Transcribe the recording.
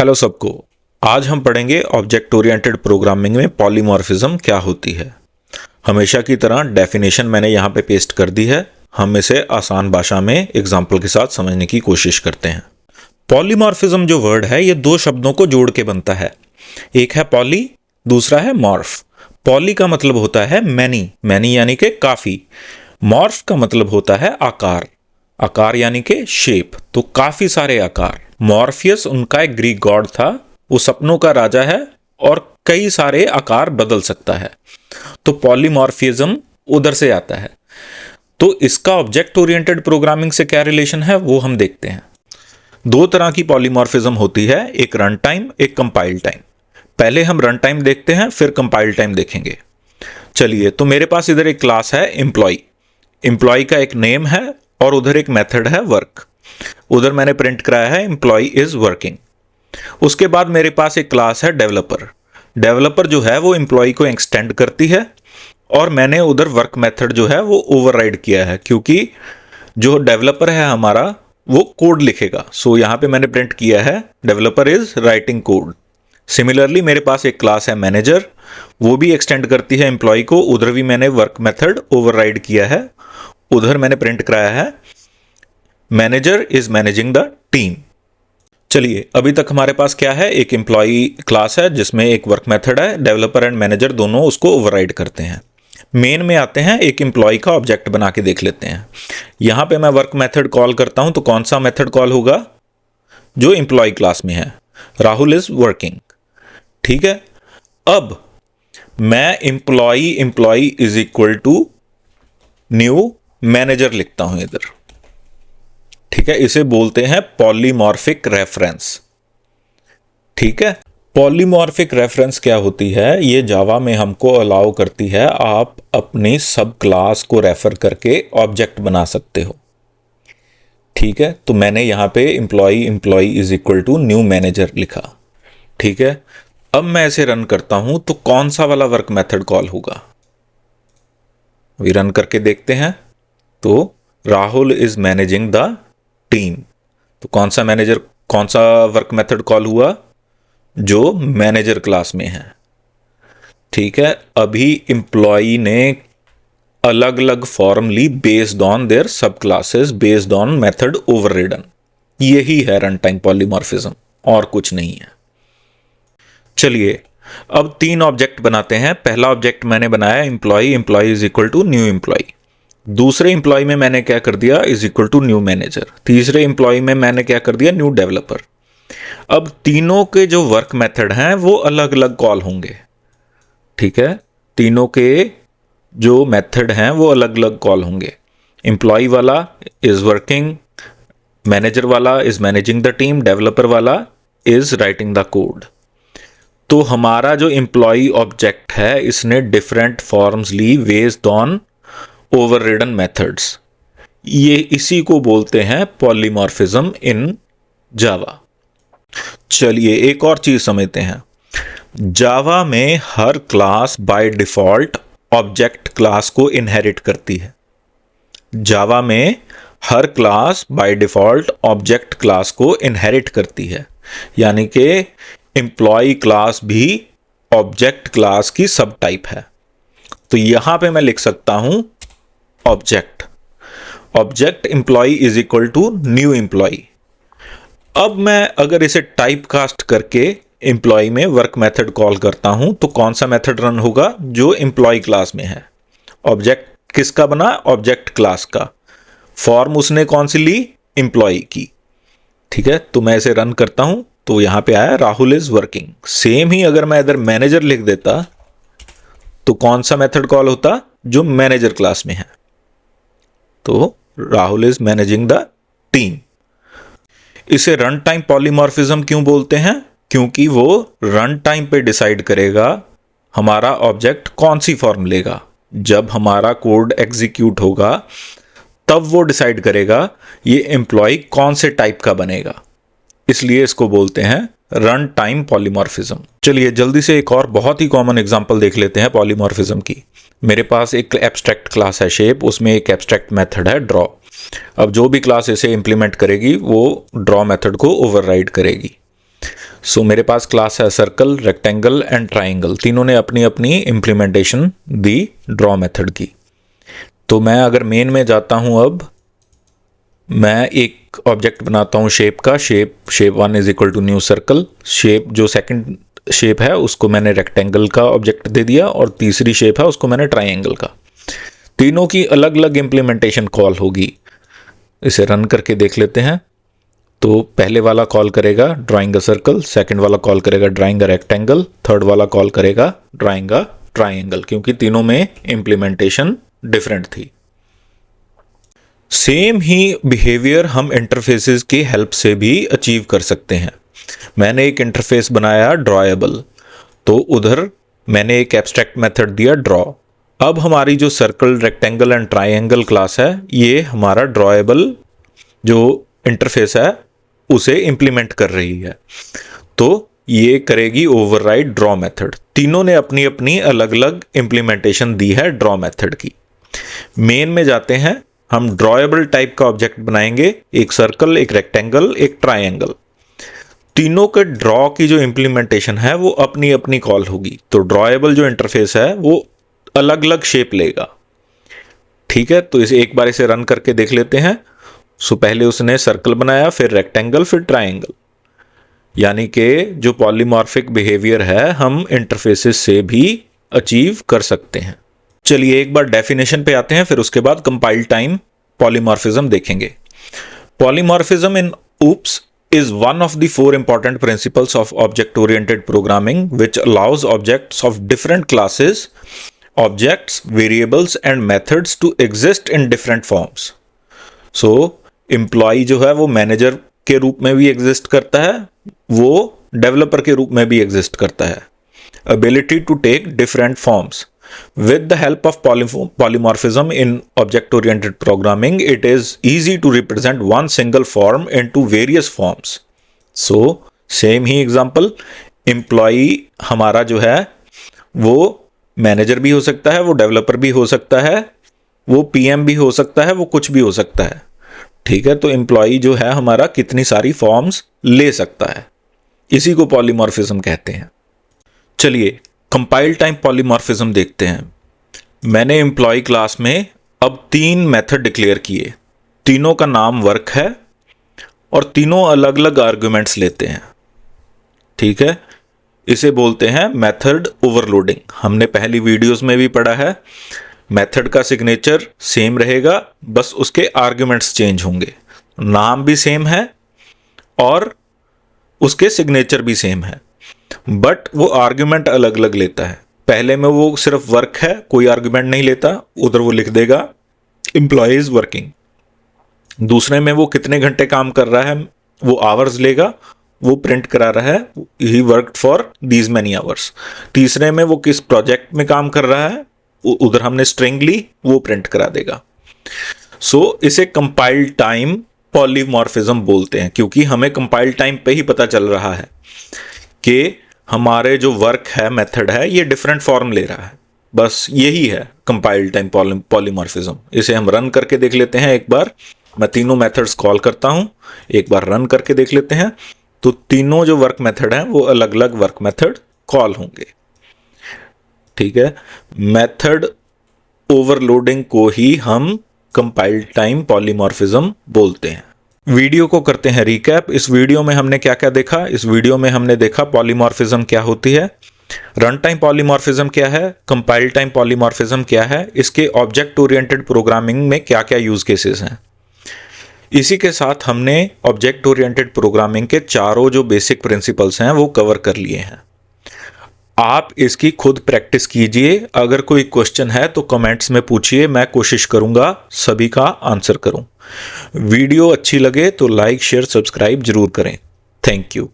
Hello सबको। आज हम पढ़ेंगे ऑब्जेक्ट ओरिएंटेड प्रोग्रामिंग में पॉलीमॉर्फिज्म क्या होती है। हमेशा की तरह डेफिनेशन मैंने यहाँ पे पेस्ट कर दी है। हम इसे आसान भाषा में एग्जाम्पल के साथ समझने की कोशिश करते हैं। पॉलीमॉर्फिज्म जो वर्ड है ये दो शब्दों को जोड़ के बनता है। एक है पॉली, दूसरा है मॉर्फ। पॉली का मतलब होता है मैनी, मैनी यानी कि काफ़ी। मॉर्फ का मतलब होता है आकार, आकार यानी कि शेप, तो काफ़ी सारे आकार। मॉर्फियस उनका एक ग्रीक गॉड था, वो सपनों का राजा है और कई सारे आकार बदल सकता है, तो पॉलीमॉर्फिज्म उधर से आता है। तो इसका ऑब्जेक्ट ओरिएंटेड प्रोग्रामिंग से क्या रिलेशन है वो हम देखते हैं। दो तरह की पॉलीमॉर्फिज्म होती है, एक रन टाइम, एक कंपाइल टाइम। पहले हम रन टाइम देखते हैं, फिर कंपाइल टाइम देखेंगे। चलिए, तो मेरे पास इधर एक क्लास है एम्प्लॉय। एम्प्लॉय का एक नेम है और उधर एक मेथड है वर्क। उधर मैंने प्रिंट कराया है एम्प्लॉय इज वर्किंग। उसके बाद मेरे पास एक क्लास है डेवलपर। डेवलपर जो है वो एम्प्लॉय को एक्सटेंड करती है और मैंने उधर वर्क मेथड जो है वो ओवरराइड किया है, क्योंकि जो डेवलपर है हमारा वो कोड लिखेगा। सो यहाँ पे मैंने प्रिंट किया है developer is writing code. Similarly मेरे पास एक क्लास है मैनेजर, वो भी एक्सटेंड करती है एम्प्लॉय को। उधर भी मैंने वर्क मेथड ओवरराइड किया है। उधर मैंने प्रिंट कराया है manager is managing the team. चलिए, अभी तक हमारे पास क्या है, एक एम्प्लॉय क्लास है जिसमें एक वर्क मेथड है। डेवलपर एंड मैनेजर दोनों उसको ओवरराइड करते हैं। मेन में आते हैं, एक एम्प्लॉय का ऑब्जेक्ट बना के देख लेते हैं। यहां पे मैं वर्क मेथड कॉल करता हूं, तो कौन सा मेथड कॉल होगा, जो एम्प्लॉय क्लास में है, राहुल इज वर्किंग। ठीक है, अब मैं employee is equal to new manager लिखता हूं इधर। ठीक है, इसे बोलते हैं पॉलीमॉर्फिक रेफरेंस। ठीक है, पॉलीमॉर्फिक रेफरेंस क्या होती है, ये जावा में हमको अलाउ करती है, आप अपनी सब क्लास को रेफर करके ऑब्जेक्ट बना सकते हो। ठीक है, तो मैंने यहां पे employee is equal to new manager लिखा। ठीक है, अब मैं इसे रन करता हूं तो कौन सा वाला वर्क मेथड कॉल होगा, अभी रन करके देखते हैं। तो Rahul is managing the team, तो कौन सा वर्क मेथड कॉल हुआ, जो मैनेजर क्लास में है। ठीक है, अभी एम्प्लॉय ने अलग अलग फॉर्म ली based on their subclasses, based on method overridden. यही है रन टाइम पॉलीमॉर्फिज्म, और कुछ नहीं है। चलिए, अब तीन ऑब्जेक्ट बनाते हैं। पहला ऑब्जेक्ट मैंने बनाया employee is equal to new employee. दूसरे एम्प्लॉय में मैंने क्या कर दिया, is equal to new manager. तीसरे एम्प्लॉय में मैंने क्या कर दिया, न्यू डेवलपर। अब तीनों के जो वर्क मेथड हैं वो अलग अलग कॉल होंगे। ठीक है, तीनों के जो मेथड हैं वो अलग अलग कॉल होंगे। एम्प्लॉय वाला इज वर्किंग, मैनेजर वाला is managing the team, developer वाला इज राइटिंग द कोड। तो हमारा जो एम्प्लॉय ऑब्जेक्ट है इसने डिफरेंट फॉर्म्स ली बेस्ड ऑन ओवररिडन मेथड्स। ये इसी को बोलते हैं पॉलीमॉर्फिज्म इन जावा। चलिए, एक और चीज समझते हैं। जावा में हर class by default object class को इनहेरिट करती है। जावा में हर class by default object class को इनहेरिट करती है, यानी कि एम्प्लॉय क्लास भी ऑब्जेक्ट क्लास की सब टाइप है। तो यहां पे मैं लिख सकता हूं object employee is equal to new employee. अब मैं अगर इसे टाइप कास्ट करके एम्प्लॉय में वर्क मेथड कॉल करता हूं तो कौन सा मेथड रन होगा, जो एम्प्लॉय क्लास में है। ऑब्जेक्ट किसका बना, ऑब्जेक्ट क्लास का। फॉर्म उसने कौन सी ली, एम्प्लॉय की। ठीक है, तो मैं इसे रन करता हूं तो यहां पे आया राहुल इज वर्किंग। सेम ही अगर मैं इधर मैनेजर लिख देता तो कौन सा मेथड कॉल होता, जो मैनेजर क्लास में है। तो Rahul is managing the team. इसे रन टाइम पॉलीमॉर्फिज्म क्यों बोलते हैं, क्योंकि वो रन टाइम पे डिसाइड करेगा हमारा ऑब्जेक्ट कौन सी फॉर्म लेगा। जब हमारा कोड एग्जीक्यूट होगा तब वो डिसाइड करेगा ये एम्प्लॉय कौन से टाइप का बनेगा, इसलिए इसको बोलते हैं रन टाइम पॉलीमॉर्फिज्म। चलिए, जल्दी से एक और बहुत ही कॉमन एग्जांपल देख लेते हैं पॉलीमॉर्फिज्म की। मेरे पास एक एब्स्ट्रैक्ट क्लास है शेप, उसमें एक एब्स्ट्रैक्ट मेथड है ड्रॉ। अब जो भी क्लास इसे इंप्लीमेंट करेगी वो ड्रॉ मेथड को ओवरराइड करेगी। सो मेरे पास क्लास है सर्कल, रेक्टेंगल एंड ट्राइंगल, तीनों ने अपनी अपनी इम्प्लीमेंटेशन दी ड्रॉ मेथड की। तो मैं अगर मेन में जाता हूं, अब मैं एक ऑब्जेक्ट बनाता हूं शेप का, shape 1 is equal to new circle. Shape जो सेकंड शेप है उसको मैंने रेक्टेंगल का ऑब्जेक्ट दे दिया, और तीसरी शेप है उसको मैंने ट्राइंगल का। तीनों की अलग अलग इम्प्लीमेंटेशन कॉल होगी। इसे रन करके देख लेते हैं। तो पहले वाला कॉल करेगा ड्राइंग अ सर्कल, सेकंड वाला कॉल करेगा ड्राइंग अ रेक्टेंगल, थर्ड वाला कॉल करेगा ड्राइंग अ ट्राइंगल, क्योंकि तीनों में इम्प्लीमेंटेशन डिफरेंट थी। सेम ही बिहेवियर हम इंटरफेसेस की हेल्प से भी अचीव कर सकते हैं। मैंने एक इंटरफेस बनाया ड्रॉएबल, तो उधर मैंने एक एब्स्ट्रैक्ट मेथड दिया ड्रॉ। अब हमारी जो circle, rectangle and triangle class है, ये हमारा ड्रॉएबल जो इंटरफेस है उसे इंप्लीमेंट कर रही है। तो ये करेगी ओवरराइड ड्रॉ मेथड। तीनों ने अपनी अपनी अलग अलग इंप्लीमेंटेशन दी है ड्रॉ मेथड की। मेन में जाते हैं, हम ड्रॉएबल टाइप का ऑब्जेक्ट बनाएंगे, एक सर्कल, एक रेक्टेंगल, एक ट्राइंगल। तीनों के ड्रॉ की जो इंप्लीमेंटेशन है वो अपनी अपनी कॉल होगी। तो ड्रॉएबल जो इंटरफेस है वो अलग अलग शेप लेगा। ठीक है, तो इसे एक बार इसे रन करके देख लेते हैं। सो पहले उसने सर्कल बनाया, फिर रेक्टेंगल, फिर ट्राइंगल, यानी कि जो पॉलीमॉर्फिक बिहेवियर है हम इंटरफेसेस से भी अचीव कर सकते हैं। चलिए एक बार डेफिनेशन पे आते हैं, फिर उसके बाद कंपाइल टाइम पॉलीमॉर्फिज्म देखेंगे। Polymorphism in OOPS is one of the 4 important principles of object-oriented programming, which allows objects of different classes, objects, variables and methods to exist in different forms. So, employee जो है वो manager के रूप में भी exist करता है, वो डेवलपर के रूप में भी एग्जिस्ट करता है। Ability to take different forms. With the help of polymorphism in object-oriented programming, it is easy to represent one single form into various forms. So, same he example, employee हमारा जो है वो मैनेजर भी हो सकता है, वो डेवलपर भी हो सकता है, वो PM भी हो सकता है, वो कुछ भी हो सकता है। ठीक है, तो एम्प्लॉई जो है हमारा कितनी सारी फॉर्म्स ले सकता है, इसी को पॉलीमॉर्फिज्म कहते हैं। चलिए कंपाइल टाइम पॉलीमॉर्फिज्म देखते हैं। मैंने एम्प्लॉय क्लास में अब 3 मेथड डिक्लेयर किए, तीनों का नाम वर्क है और तीनों अलग अलग आर्गुमेंट्स लेते हैं। ठीक है, इसे बोलते हैं मेथड ओवरलोडिंग। हमने पहली वीडियोस में भी पढ़ा है, मेथड का सिग्नेचर सेम रहेगा, बस उसके आर्गुमेंट्स चेंज होंगे। नाम भी सेम है और उसके सिग्नेचर भी सेम है, बट वो आर्ग्यूमेंट अलग अलग लेता है। पहले में वो सिर्फ वर्क है, कोई आर्ग्यूमेंट नहीं लेता, उधर वो लिख देगा एम्प्लॉय इज वर्किंग। दूसरे में वो कितने घंटे काम कर रहा है, वो आवर्स लेगा, वो प्रिंट करा रहा है, he worked for these many hours. तीसरे में वो किस प्रोजेक्ट में काम कर रहा है, उधर हमने स्ट्रिंग ली, वो प्रिंट करा देगा। सो इसे कंपाइल टाइम पॉलीमॉर्फिज्म बोलते हैं, क्योंकि हमें कंपाइल टाइम पे ही पता चल रहा है कि हमारे जो वर्क है, मेथड है, ये डिफरेंट फॉर्म ले रहा है। बस यही है कंपाइल टाइम पॉलीमॉर्फिज्म। इसे हम रन करके देख लेते हैं एक बार। मैं तीनों मेथड्स कॉल करता हूं, एक बार रन करके देख लेते हैं। तो तीनों जो वर्क मेथड हैं वो अलग अलग वर्क मेथड कॉल होंगे। ठीक है, मेथड ओवरलोडिंग को ही हम कंपाइल टाइम पॉलीमॉर्फिज्म बोलते हैं। वीडियो को करते हैं रिकैप। इस वीडियो में हमने क्या क्या देखा? इस वीडियो में हमने देखा पॉलीमॉर्फिज्म क्या होती है, रन टाइम पॉलीमॉर्फिज्म क्या है, कंपाइल टाइम पॉलीमॉर्फिज्म क्या है, इसके ऑब्जेक्ट ओरिएंटेड प्रोग्रामिंग में क्या क्या यूज केसेस हैं। इसी के साथ हमने ऑब्जेक्ट ओरिएंटेड प्रोग्रामिंग के चारों जो बेसिक प्रिंसिपल्स हैं वो कवर कर लिए हैं। आप इसकी खुद प्रैक्टिस कीजिए। अगर कोई क्वेश्चन है तो कमेंट्स में पूछिए, मैं कोशिश करूंगा सभी का आंसर करूं। वीडियो अच्छी लगे तो लाइक, शेयर, सब्सक्राइब जरूर करें। Thank you.